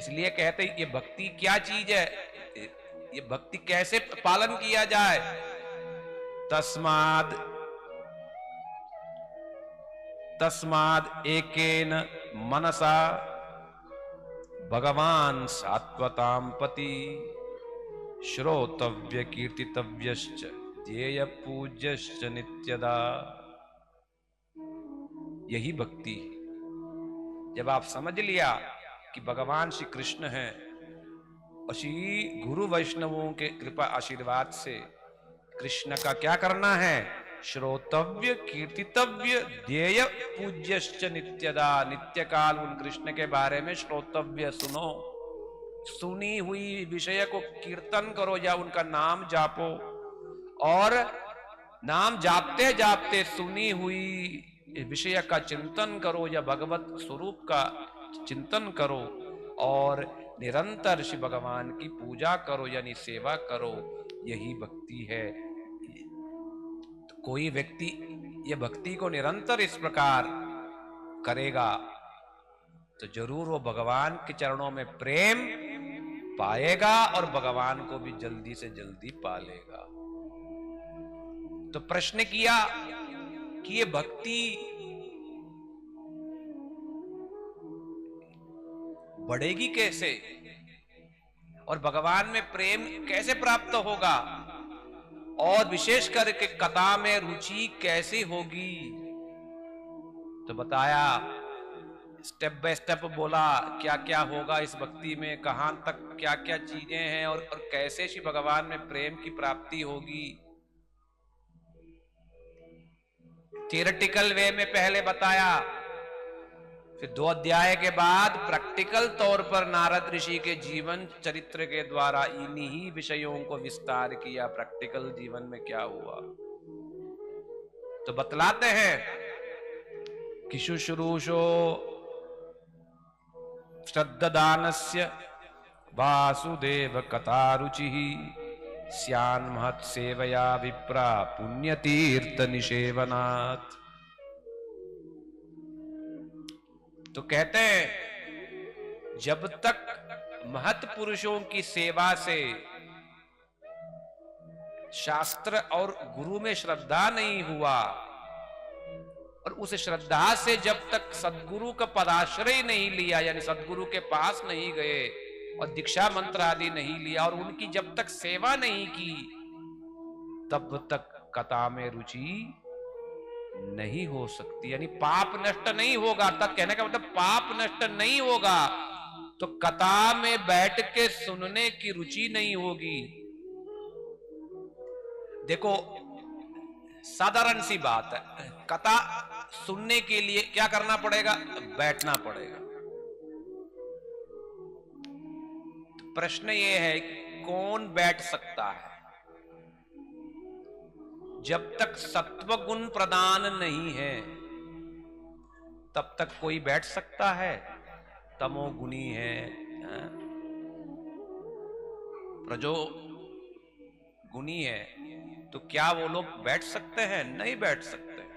इसलिए कहते ये भक्ति क्या चीज है, ये भक्ति कैसे पालन किया जाए। तस्माद एकेन मनसा भगवान सात्वतां पति श्रोतव्य कीर्तितव्यश्च ध्येय पूज्यश्च नित्यदा। यही भक्ति। जब आप समझ लिया कि भगवान श्री कृष्ण हैं और श्री गुरु वैष्णवों के कृपा आशीर्वाद से कृष्ण का क्या करना है, श्रोतव्य कीर्तितव्य ध्येय पूज्यश्च नित्यदा। नित्य काल उन कृष्ण के बारे में श्रोतव्य, सुनो, सुनी हुई विषय को कीर्तन करो या उनका नाम जापो, और नाम जापते जापते सुनी हुई विषय का चिंतन करो या भगवत स्वरूप का चिंतन करो, और निरंतर श्री भगवान की पूजा करो यानी सेवा करो। यही भक्ति है। तो कोई व्यक्ति ये भक्ति को निरंतर इस प्रकार करेगा तो जरूर वो भगवान के चरणों में प्रेम पाएगा और भगवान को भी जल्दी से जल्दी पालेगा। तो प्रश्न किया कि ये भक्ति बढ़ेगी कैसे और भगवान में प्रेम कैसे प्राप्त होगा, और विशेष करके कथा में रुचि कैसी होगी। तो बताया, स्टेप बाय स्टेप बोला क्या क्या होगा इस भक्ति में, कहां तक क्या क्या चीजें हैं, और कैसे श्री भगवान में प्रेम की प्राप्ति होगी। थियोरेटिकल वे में पहले बताया, फिर 2 अध्याय के बाद प्रैक्टिकल तौर पर नारद ऋषि के जीवन चरित्र के द्वारा इन्हीं विषयों को विस्तार किया। प्रैक्टिकल जीवन में क्या हुआ तो बतलाते हैं कि शुश्रूषो श्रद्धादानस्य वासुदेव कथारुचिः स्यान् महत्सेवया विप्रा पुण्यतीर्थ निषेवनात्। तो कहते हैं जब तक महत् पुरुषों की सेवा से शास्त्र और गुरु में श्रद्धा नहीं हुआ, और उस श्रद्धा से जब तक सद्गुरु का पदाश्रय नहीं लिया यानी सद्गुरु के पास नहीं गए और दीक्षा मंत्र आदि नहीं लिया और उनकी जब तक सेवा नहीं की, तब तक कथा में रुचि नहीं हो सकती, यानी पाप नष्ट नहीं होगा। तब कहने का मतलब पाप नष्ट नहीं होगा तो कथा में बैठ के सुनने की रुचि नहीं होगी। देखो साधारण सी बात है, कथा सुनने के लिए क्या करना पड़ेगा, बैठना पड़ेगा। तो प्रश्न ये है कौन बैठ सकता है। जब तक सत्व गुण प्रदान नहीं है तब तक कोई बैठ सकता है। तमोगुणी है, प्रजो गुणी है, तो क्या वो लोग बैठ सकते हैं? नहीं बैठ सकते।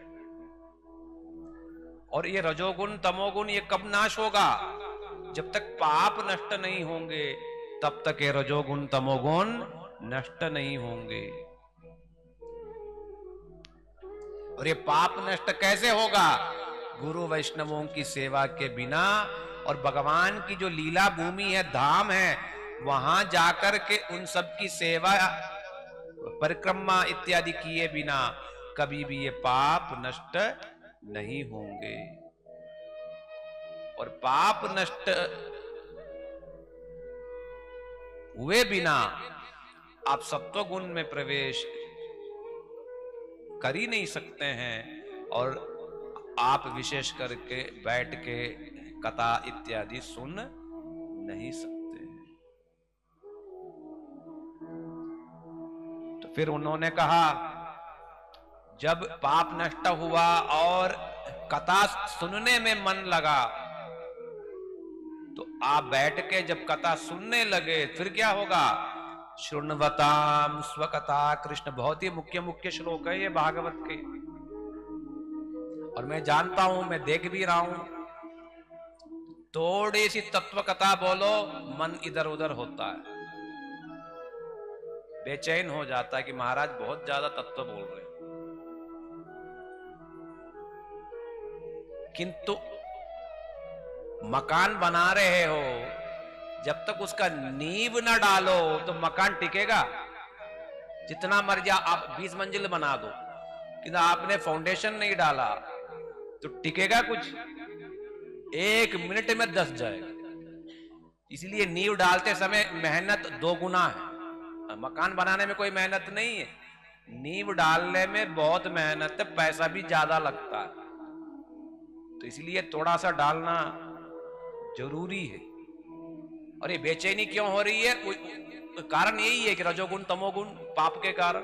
और ये रजोगुण तमोगुण ये कब नाश होगा? जब तक पाप नष्ट नहीं होंगे तब तक ये रजोगुण तमोगुण नष्ट नहीं होंगे। और ये पाप नष्ट कैसे होगा? गुरु वैष्णवों की सेवा के बिना, और भगवान की जो लीला भूमि है, धाम है, वहां जाकर के उन सब की सेवा परिक्रमा इत्यादि किए बिना कभी भी ये पाप नष्ट नहीं होंगे। और पाप नष्ट हुए बिना आप सत्व गुण में प्रवेश कर ही नहीं सकते हैं, और आप विशेष करके बैठ के कथा इत्यादि सुन नहीं सकते हैं। तो फिर उन्होंने कहा जब पाप नष्ट हुआ और कथा सुनने में मन लगा तो आप बैठ के जब कथा सुनने लगे फिर क्या होगा? शृण्वताम स्वकथा कृष्ण। बहुत ही मुख्य श्लोक है ये भागवत के, और मैं जानता हूं, मैं देख भी रहा हूं थोड़ी सी तत्व कथा बोलो, मन इधर उधर होता है, बेचैन हो जाता है कि महाराज बहुत ज्यादा तत्व बोल रहे हैं। किंतु मकान बना रहे हो, जब तक उसका नींव ना डालो तो मकान टिकेगा? जितना मर्जी आप 20 मंजिल बना दो, किंतु आपने फाउंडेशन नहीं डाला तो टिकेगा कुछ? 1 मिनट में धस जाएगा। इसलिए नींव डालते समय मेहनत 2 गुना है। मकान बनाने में कोई मेहनत नहीं है, नींव डालने में बहुत मेहनत है, पैसा भी ज्यादा लगता है। तो इसलिए थोड़ा सा डालना जरूरी है। और ये बेचैनी क्यों हो रही है? कारण यही है कि रजोगुण तमोगुण पाप के कारण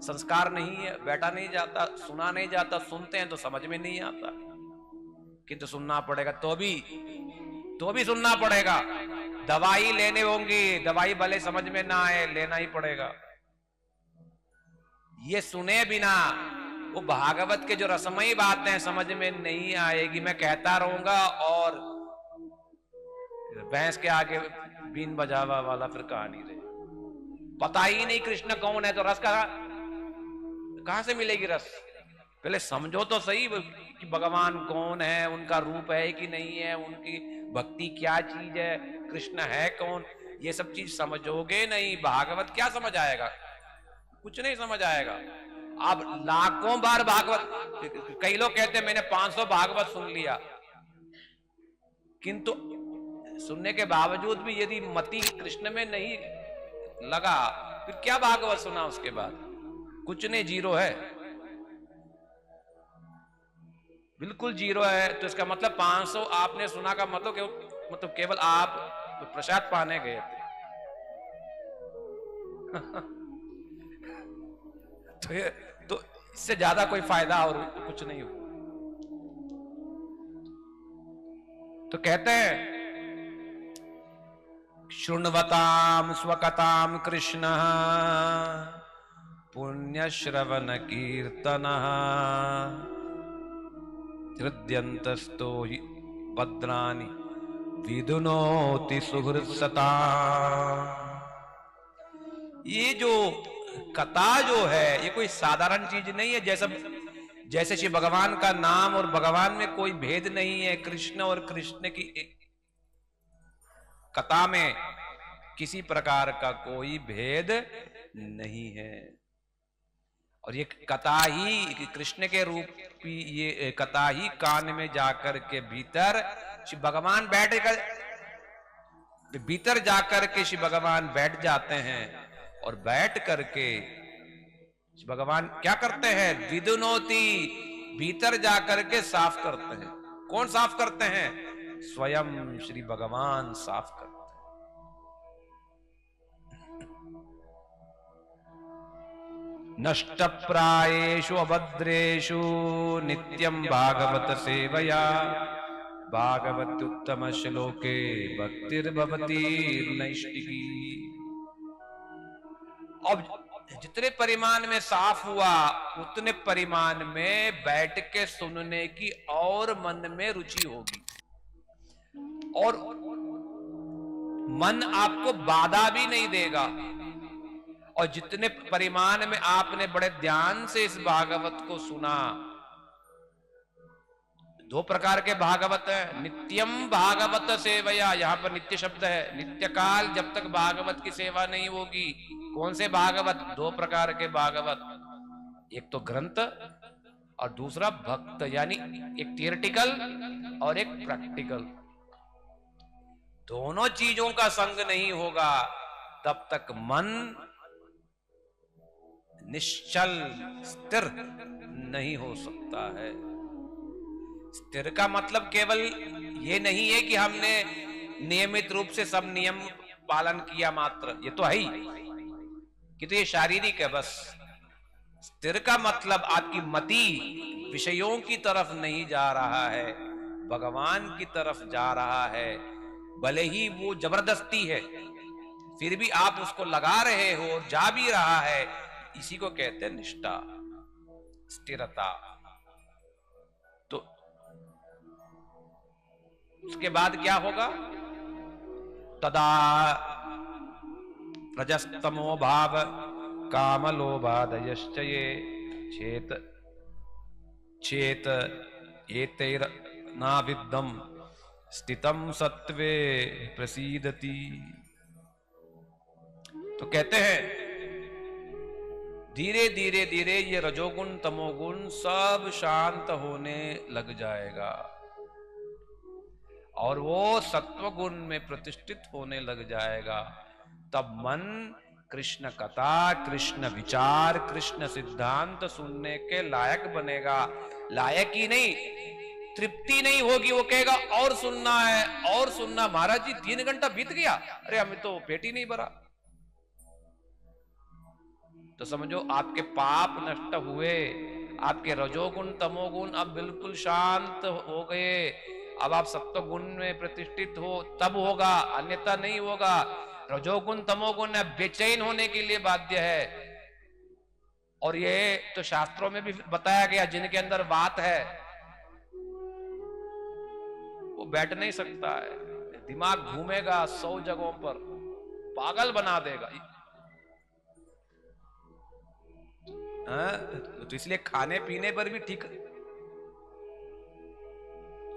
संस्कार नहीं है, बैठा नहीं जाता, सुना नहीं जाता, सुनते हैं तो समझ में नहीं आता, किंतु सुनना पड़ेगा, तो भी सुनना पड़ेगा। दवाई लेने होंगी, दवाई भले समझ में ना आए, लेना ही पड़ेगा। ये सुने बिना वो भागवत के जो रसमयी बातें समझ में नहीं आएगी। मैं कहता रहूंगा और भैंस के आगे बीन बजावा वाला फिर कहानी रहे, पता ही नहीं कृष्ण कौन है, तो रस कहां से मिलेगी रस? पहले समझो तो सही कि भगवान कौन है, उनका रूप है कि नहीं है, उनकी भक्ति क्या चीज है, कृष्ण है कौन, ये सब चीज समझोगे नहीं, भागवत क्या समझ आएगा? कुछ नहीं समझ आएगा। आप लाखों बार भागवत, कई लोग कहते हैं मैंने 500 भागवत सुन लिया, किंतु सुनने के बावजूद भी यदि मति कृष्ण में नहीं लगा, फिर क्या भागवत सुना उसके बाद? कुछ नहीं, जीरो है, बिल्कुल जीरो है। तो इसका मतलब 500 आपने सुना का मतलब केवल आप प्रसाद पाने गए थे। तो इससे ज्यादा कोई फायदा और कुछ नहीं हो। तो कहते हैं शृण्वताम स्वकताम कृष्ण पुण्य श्रवण कीर्तन हृद्यंतस्तो हि भद्रानि विदुनोति सुहृत्सता। ये जो कथा जो है ये कोई साधारण चीज नहीं है। जैसे श्री भगवान का नाम और भगवान में कोई भेद नहीं है, कृष्ण और कृष्ण की कथा में किसी प्रकार का कोई भेद नहीं है। और ये कथा ही कृष्ण के रूप की, ये कथा ही कान में जाकर के भीतर श्री भगवान भीतर जाकर के श्री भगवान बैठ जाते हैं। और बैठ करके श्री भगवान क्या करते हैं? विदुनोति, भीतर जाकर के साफ करते हैं। कौन साफ करते हैं? स्वयं श्री भगवान साफ करते हैं। नष्ट प्रायेषु अभद्रेषु नित्यं भागवत सेवया भागवत उत्तम श्लोके भक्तिर्भवति नैष्टिकी। अब जितने परिमाण में साफ हुआ उतने परिमाण में बैठ के सुनने की और मन में रुचि होगी, और मन आपको बाधा भी नहीं देगा। और जितने परिमाण में आपने बड़े ध्यान से इस भागवत को सुना, 2 प्रकार के भागवत है। नित्यम भागवत सेवया, यहां पर नित्य शब्द है, नित्य काल जब तक भागवत की सेवा नहीं होगी। कौन से भागवत? 2 प्रकार के भागवत, एक तो ग्रंथ और दूसरा भक्त, यानी एक थियोरेटिकल और एक प्रैक्टिकल। दोनों चीजों का संग नहीं होगा तब तक मन निश्चल स्थिर नहीं हो सकता है। स्थिर का मतलब केवल ये नहीं है कि हमने नियमित रूप से सब नियम पालन किया मात्र, ये तो है ही कि तो ये शारीरिक है बस। स्थिर का मतलब आपकी मति विषयों की तरफ नहीं जा रहा है, भगवान की तरफ जा रहा है। भले ही वो जबरदस्ती है, फिर भी आप उसको लगा रहे हो और जा भी रहा है। इसी को कहते हैं निष्ठा, स्थिरता। तो उसके बाद क्या होगा? तदा रजस्तमो भाव कामलोभादयश्च ये चेत चेत एतैर्नाविद्धं स्थितं सत्वे प्रसीदति। तो कहते हैं धीरे धीरे धीरे ये रजोगुण तमोगुण सब शांत होने लग जाएगा और वो सत्वगुण में प्रतिष्ठित होने लग जाएगा। तब मन कृष्ण कथा, कृष्ण विचार, कृष्ण सिद्धांत सुनने के लायक बनेगा। लायक ही नहीं, तृप्ति नहीं होगी, वो कहेगा और सुनना है और सुनना। महाराज जी 3 घंटा बीत गया, अरे हमें तो पेट ही नहीं भरा। तो समझो आपके पाप नष्ट हुए, आपके रजोगुण तमोगुण अब बिल्कुल शांत हो गए। अब आप सत्वगुण में प्रतिष्ठित हो तब होगा, अन्यथा नहीं होगा। रजोगुण तमोगुण बेचैन होने के लिए बाध्य है। और ये तो शास्त्रों में भी बताया गया, जिनके अंदर वात है वो बैठ नहीं सकता है, दिमाग घूमेगा 100 जगहों पर, पागल बना देगा। तो इसलिए खाने पीने पर भी ठीक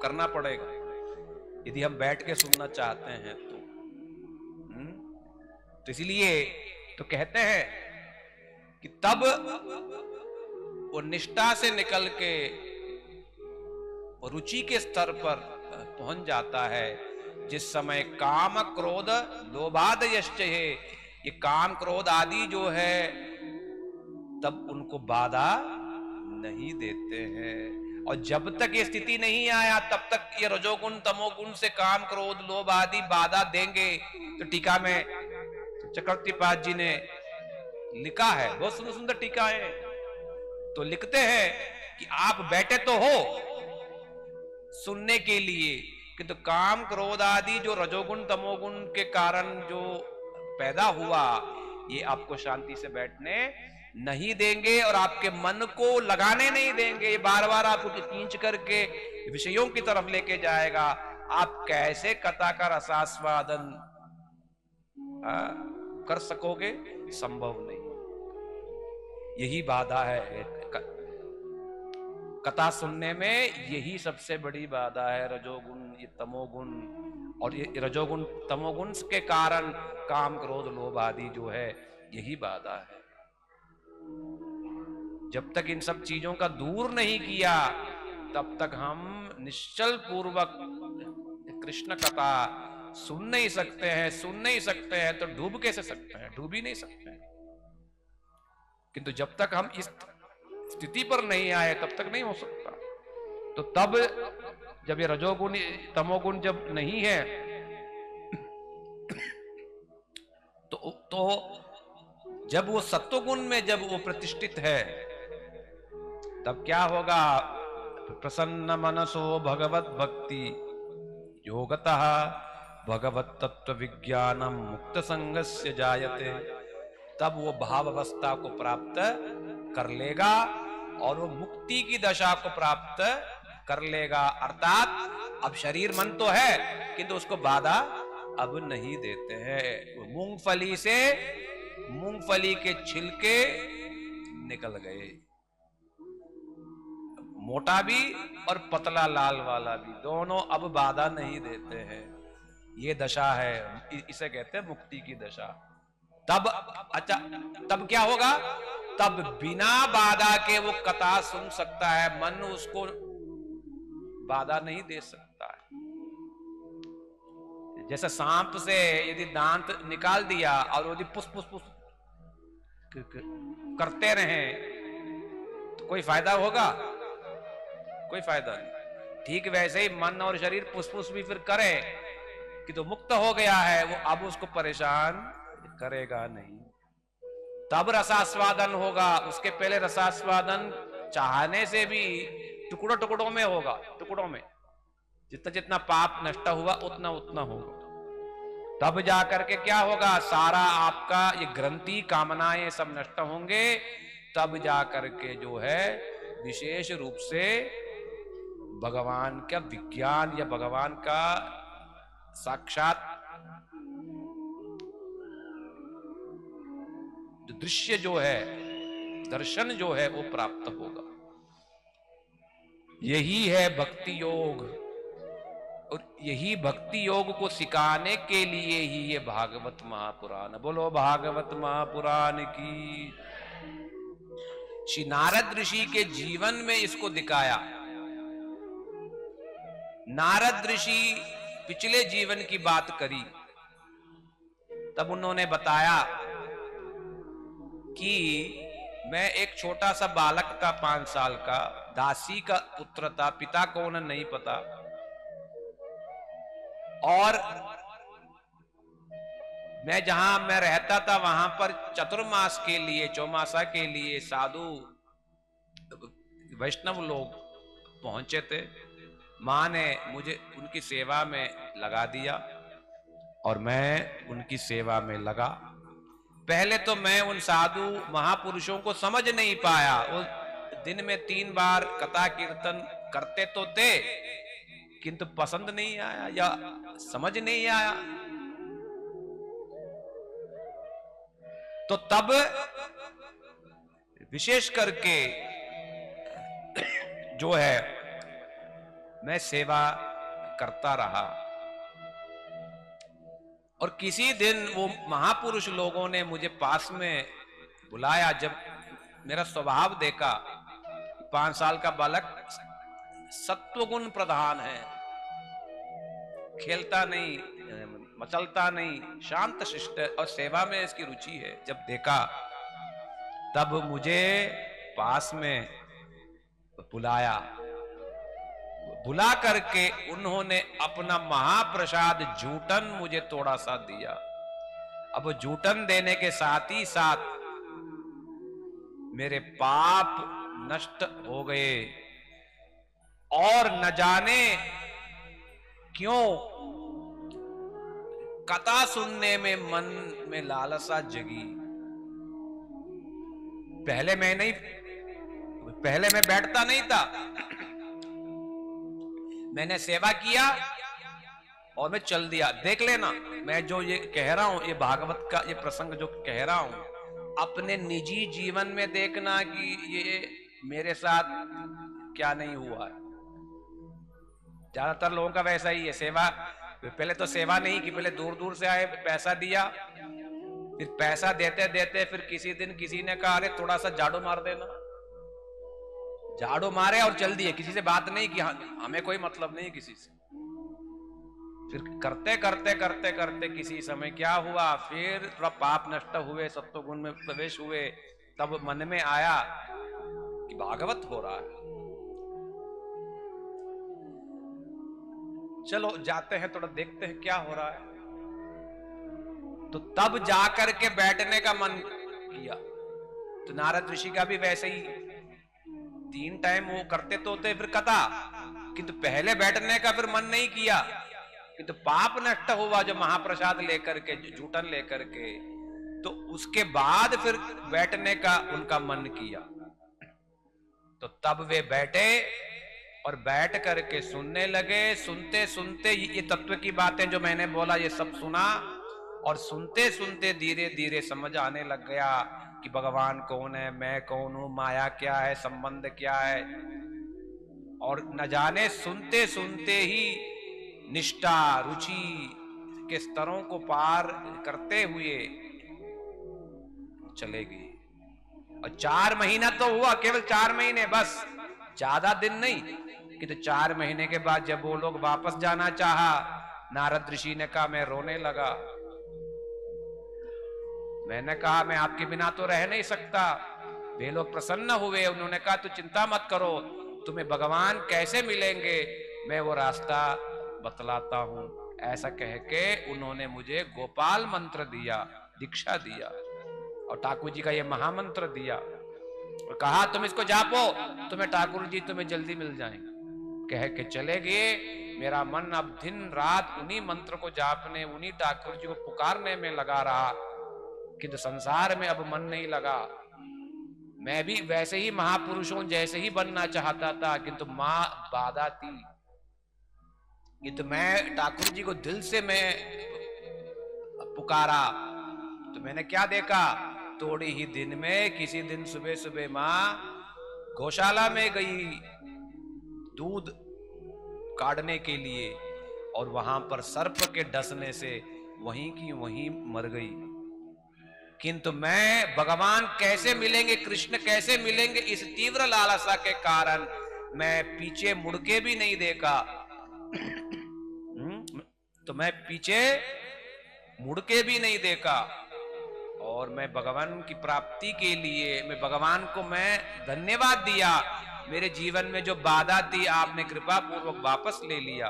करना पड़ेगा यदि हम बैठ के सुनना चाहते हैं तो। तो इसलिए तो कहते हैं कि तब वो निष्ठा से निकल के रुचि के स्तर पर पहुंच जाता है, जिस समय काम क्रोध लोभादयश्च है, ये काम क्रोध आदि जो है तब उनको बाधा नहीं देते हैं। और जब तक ये स्थिति नहीं आया तब तक ये रजोगुण तमोगुण से काम क्रोध लोभ आदि बाधा देंगे। तो टीका में चक्रवर्तीपाद जी ने लिखा है, बहुत सुंदर सुंदर टीका है। तो लिखते हैं कि आप बैठे तो हो सुनने के लिए, किंतु तो काम क्रोध आदि जो रजोगुण तमोगुण के कारण जो पैदा हुआ ये आपको शांति से बैठने नहीं देंगे और आपके मन को लगाने नहीं देंगे। बार बार आपको खींच करके विषयों की तरफ लेके जाएगा। आप कैसे कथा का रसास्वादन कर सकोगे? संभव नहीं। यही बाधा है कथा सुनने में, यही सबसे बड़ी बाधा है। रजोगुण ये तमोगुण, और ये रजोगुण तमोगुण के कारण काम क्रोध लोभ आदि जो है यही बाधा है। जब तक इन सब चीजों का दूर नहीं किया तब तक हम निश्चल पूर्वक कृष्ण कथा सुन नहीं सकते हैं। सुन नहीं सकते हैं तो डूब कैसे सकते हैं? डूब ही नहीं सकते हैं। किंतु जब तक हम इस स्थिति पर नहीं आए तब तक नहीं हो सकता। तो तब जब ये रजोगुण तमोगुण जब नहीं है तो जब वो सत्वगुण में जब वो प्रतिष्ठित है तब क्या होगा? प्रसन्न मनसो भगवत भक्ति योगतः भगवत तत्व विज्ञानम मुक्त संगस्य जायते। तब वो भाव अवस्था को प्राप्त कर लेगा और वो मुक्ति की दशा को प्राप्त कर लेगा। अर्थात अब शरीर मन तो है किंतु उसको बाधा अब नहीं देते हैं। मूंगफली से मूंगफली के छिलके निकल गए, मोटा भी और पतला लाल वाला भी, दोनों अब बाधा नहीं देते हैं। ये दशा है, इसे कहते हैं मुक्ति की दशा। तब अच्छा, तब क्या होगा? तब बिना बाधा के वो कथा सुन सकता है, मन उसको बाधा नहीं दे सकता है। जैसे सांप से यदि दांत निकाल दिया और यदि पुस पुस पुस करते रहे तो कोई फायदा होगा? कोई फायदा नहीं। ठीक वैसे ही मन और शरीर पुस भी फिर करे कि तो मुक्त हो गया है, वो अब उसको परेशान करेगा नहीं। तब रसास्वादन होगा। उसके पहले रसास्वादन चाहने से भी टुकड़ों टुकड़ों में होगा। टुकड़ों में जितना जितना पाप नष्ट हुआ उतना उतना होगा। तब जाकर के क्या होगा? सारा आपका ये ग्रंथि कामनाएं सब नष्ट होंगे। तब जाकर के जो है विशेष रूप से भगवान का विज्ञान या भगवान का साक्षात दृश्य जो है, दर्शन जो है वो प्राप्त होगा। यही है भक्ति योग, और यही भक्ति योग को सिखाने के लिए ही ये भागवत महापुराण। बोलो भागवत महापुराण की। श्री नारद ऋषि के जीवन में इसको दिखाया। नारद ऋषि पिछले जीवन की बात करी, तब उन्होंने बताया कि मैं एक छोटा सा बालक था, 5 साल का, दासी का पुत्र था, पिता कौन नहीं पता, और मैं जहां मैं रहता था वहां पर चतुर्मास के लिए, चौमासा के लिए साधु वैष्णव लोग पहुंचे थे। मां ने मुझे उनकी सेवा में लगा दिया और मैं उनकी सेवा में लगा। पहले तो मैं उन साधु महापुरुषों को समझ नहीं पाया। वो दिन में 3 बार कथा कीर्तन करते तो थे, किंतु पसंद नहीं आया या समझ नहीं आया। तो तब विशेष करके जो है मैं सेवा करता रहा, और किसी दिन वो महापुरुष लोगों ने मुझे पास में बुलाया। जब मेरा स्वभाव देखा, 5 साल का बालक सत्वगुण प्रधान है, खेलता नहीं, मचलता नहीं, शांत शिष्ट, और सेवा में इसकी रुचि है। जब देखा तब मुझे पास में बुलाया। बुला करके उन्होंने अपना महाप्रसाद जूटन मुझे थोड़ा सा दिया। अब जूटन देने के साथ ही साथ मेरे पाप नष्ट हो गए, और न जाने क्यों कथा सुनने में मन में लालसा जगी। पहले मैं बैठता नहीं था, मैंने सेवा किया और मैं चल दिया। देख लेना, मैं जो ये कह रहा हूं, ये भागवत का ये प्रसंग जो कह रहा हूं, अपने निजी जीवन में देखना कि ये मेरे साथ क्या नहीं हुआ है। ज्यादातर लोगों का वैसा ही है। सेवा, पहले तो सेवा नहीं की, पहले दूर दूर से आए, पैसा दिया, फिर पैसा देते देते फिर किसी दिन किसी ने कहा अरे थोड़ा सा झाड़ू मार देना, झाड़ू मारे और चल दिए, किसी से बात नहीं की, हमें कोई मतलब नहीं किसी से। फिर करते करते करते करते किसी समय क्या हुआ, फिर थोड़ा पाप नष्ट हुए, सत्व गुण में प्रवेश हुए, तब मन में आया कि भागवत हो रहा है, चलो जाते हैं, थोड़ा देखते हैं क्या हो रहा है। तो तब जाकर के बैठने का मन किया। तो नारद ऋषि का भी वैसे ही 3 टाइम वो करते तो थे फिर कथा, किंतु पहले बैठने का फिर मन नहीं किया, किंतु पाप नष्ट हुआ जो महाप्रसाद लेकर के, जूटन लेकर के, तो उसके बाद फिर बैठने का उनका मन किया। तो तब वे बैठे और बैठ करके सुनने लगे। सुनते सुनते ये तत्व की बातें जो मैंने बोला ये सब सुना, और सुनते सुनते धीरे धीरे समझ आने लग गया कि भगवान कौन है, मैं कौन हूं, माया क्या है, संबंध क्या है। और न जाने सुनते सुनते ही निष्ठा रुचि के स्तरों को पार करते हुए चले गए। और 4 महीना तो हुआ, केवल 4 महीने बस, ज्यादा दिन नहीं। कि तो 4 महीने के बाद जब वो लोग वापस जाना चाहा, नारद ऋषि ने कहा मैं रोने लगा। मैंने कहा मैं आपके बिना तो रह नहीं सकता। वे लोग प्रसन्न हुए, उन्होंने कहा तू चिंता मत करो, तुम्हें भगवान कैसे मिलेंगे मैं वो रास्ता बतलाता हूं। ऐसा कह के उन्होंने मुझे गोपाल मंत्र दिया, दीक्षा दिया, और ठाकुर जी का ये महामंत्र दिया, और कहा तुम इसको जापो, तुम्हें ठाकुर जी तुम्हें जल्दी मिल जाएंगे। कह के चले गए। मेरा मन अब दिन रात उन्हीं मंत्र को जापने, उन्हीं ठाकुर जी को पुकारने में लगा रहा, किंतु संसार में अब मन नहीं लगा। मैं भी वैसे ही महापुरुषों जैसे ही बनना चाहता था, किंतु मां बाधा थी। ये तो मैं ठाकुर जी को दिल से मैं पुकारा, तो मैंने क्या देखा, थोड़े ही दिन में किसी दिन सुबह सुबह मां गौशाला में गई दूध काटने के लिए, और वहां पर सर्प के डसने से वहीं की वहीं मर गई। किंतु मैं भगवान कैसे मिलेंगे, कृष्ण कैसे मिलेंगे, इस तीव्र लालसा के कारण मैं पीछे मुड़ के भी नहीं देखा। तो मैं पीछे मुड़ के भी नहीं देखा, और मैं भगवान की प्राप्ति के लिए मैं भगवान को मैं धन्यवाद दिया। मेरे जीवन में जो बाधा थी आपने कृपा पूर्वक वापस ले लिया।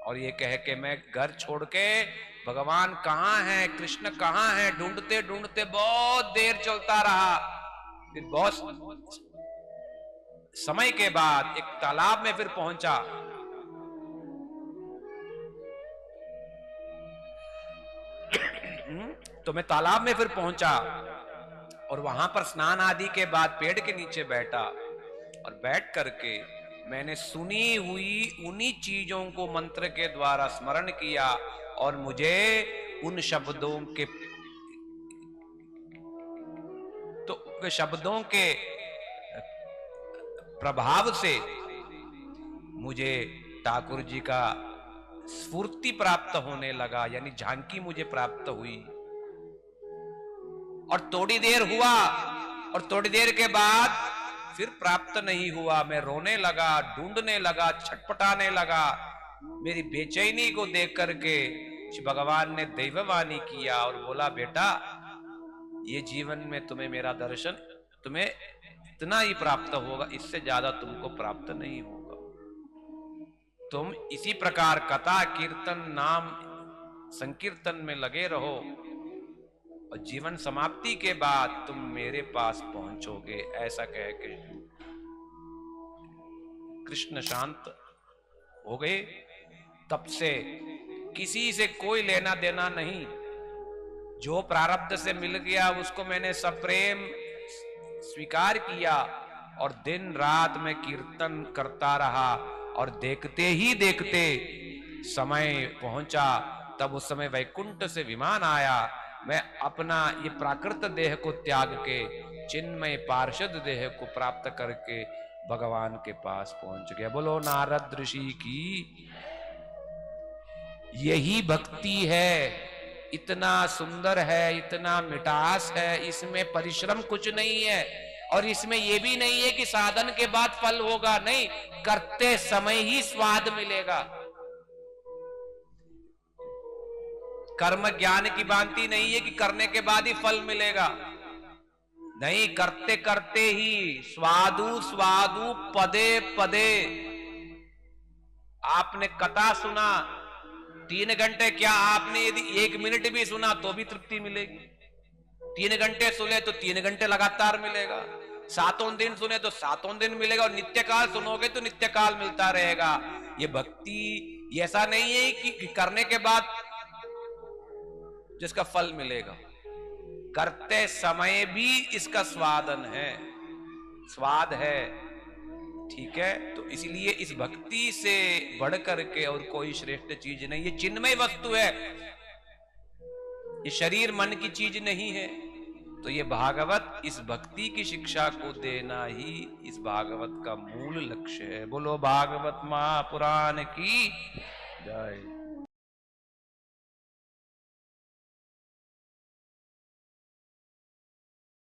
और ये कह के मैं घर छोड़ के भगवान कहाँ है, कृष्ण कहाँ है, ढूंढते ढूंढते बहुत देर चलता रहा। फिर बहुत समय के बाद एक तालाब में फिर पहुंचा। तो मैं तालाब में फिर पहुंचा और वहां पर स्नान आदि के बाद पेड़ के नीचे बैठा, और बैठ करके मैंने सुनी हुई उन्हीं चीजों को मंत्र के द्वारा स्मरण किया, और मुझे उन शब्दों के वे शब्दों के प्रभाव से मुझे ठाकुर जी का स्फूर्ति प्राप्त होने लगा, यानी झांकी मुझे प्राप्त हुई। और थोड़ी देर हुआ, और थोड़ी देर के बाद फिर प्राप्त नहीं हुआ। मैं रोने लगा, ढूंढने लगा, छटपटाने लगा। मेरी बेचैनी को देख करके भगवान ने दैववाणी किया और बोला, बेटा ये जीवन में तुम्हें मेरा दर्शन, तुम्हें इतना ही प्राप्त होगा, इससे ज्यादा तुमको प्राप्त नहीं होगा। तुम इसी प्रकार कथा कीर्तन नाम संकीर्तन में लगे रहो, और जीवन समाप्ति के बाद तुम मेरे पास पहुंचोगे। ऐसा कह के कृष्ण शांत हो गए। तब से किसी से कोई लेना देना नहीं। जो प्रारब्ध से मिल गया उसको मैंने सप्रेम स्वीकार किया, और दिन रात में कीर्तन करता रहा। और देखते ही देखते समय पहुंचा, तब उस समय वैकुंठ से विमान आया। मैं अपना ये प्राकृत देह को त्याग के चिन्मय पार्षद देह को प्राप्त करके भगवान के पास पहुंच गया। बोलो नारद ऋषि की। यही भक्ति है, इतना सुंदर है, इतना मिठास है, इसमें परिश्रम कुछ नहीं है। और इसमें यह भी नहीं है कि साधन के बाद फल होगा, नहीं, करते समय ही स्वाद मिलेगा। कर्म ज्ञान की भांति नहीं है कि करने के बाद ही फल मिलेगा, नहीं, करते करते ही स्वादु स्वादु पदे पदे। आपने कथा सुना 3 घंटे, क्या आपने यदि 1 मिनट भी सुना तो भी तृप्ति मिलेगी। 3 घंटे सुने तो 3 घंटे लगातार मिलेगा, 7 दिन सुने तो 7 दिन मिलेगा, और नित्य काल सुनोगे तो नित्य काल मिलता रहेगा। ये भक्ति ऐसा नहीं है कि करने के बाद जिसका फल मिलेगा, करते समय भी इसका स्वादन है, स्वाद है। ठीक है, तो इसलिए इस भक्ति से बढ़ करके और कोई श्रेष्ठ चीज नहीं। ये चिन्मय वस्तु है, ये शरीर मन की चीज नहीं है। तो ये भागवत इस भक्ति की शिक्षा को देना ही इस भागवत का मूल लक्ष्य है। बोलो भागवत महापुराण की जय।